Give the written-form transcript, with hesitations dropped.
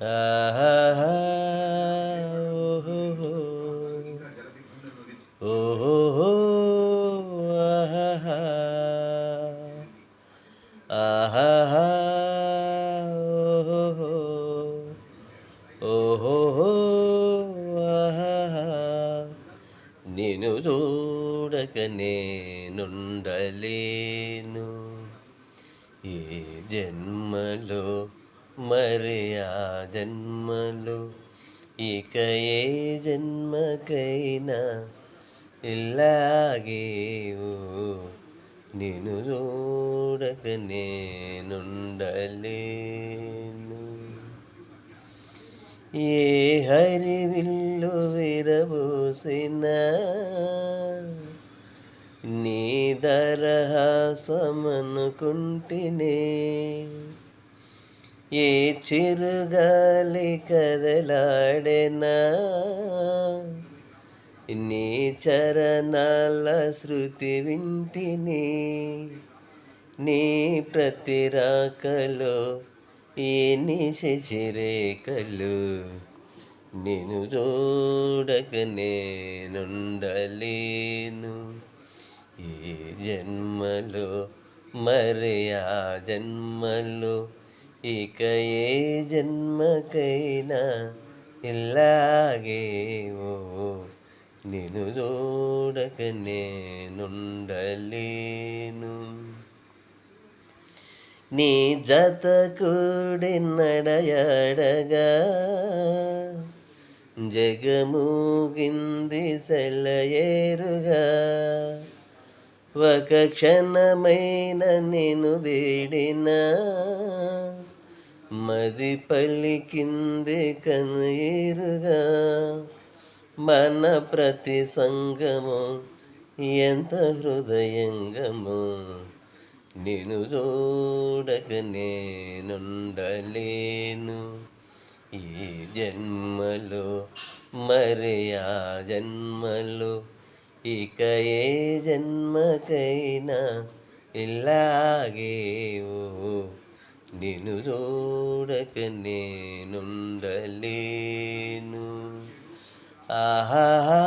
ఆహాహా! ఓహోహో! ఓహోహో! ఆహాహా! ఆహాహా! ఓహోహో! ఓహోహో! ఆహాహా! నిన్ను చూడక నేనుండలేను. ఏ జన్మలో మరి ఆ జన్మలో ఇక ఏ జన్మకైనా ఇలాగే ఓ నిన్ను చూడక నేనుండలేను. ఏ హరివిల్లు విరబూసినా నీ దరహాసమనుకుంటినే. ఏ చిరుగాలి కదలాడెనా నీ చరణాల శృతి వింటిని. నీ ప్రతి రాకలో ఈ నిశిశిరేఖలు నిన్ను చూడక నేనుండలేను. ఈ జన్మలో మరి ఆ జన్మలో ఇక ఏ జన్మకైనా ఇలాగే ఓ నిన్ను చూడక నేనుండలేను. నీ జత కూడి నడయాడగా జగమూగింది సెలయేరుగా. ఒక క్షణమైన నేను వేడినా మది పలికింది కన్నీరుగా. మన ప్రతి సంగమం ఎంత హృదయంగమో నిన్ను చూడక నేనుండలేను. ఈ జన్మలో మరి ఆ జన్మలో ఇక ఏ జన్మకైనా ఇలాగే ఓ నిన్ను చూడక నేనుండలేను. ఆహాహా!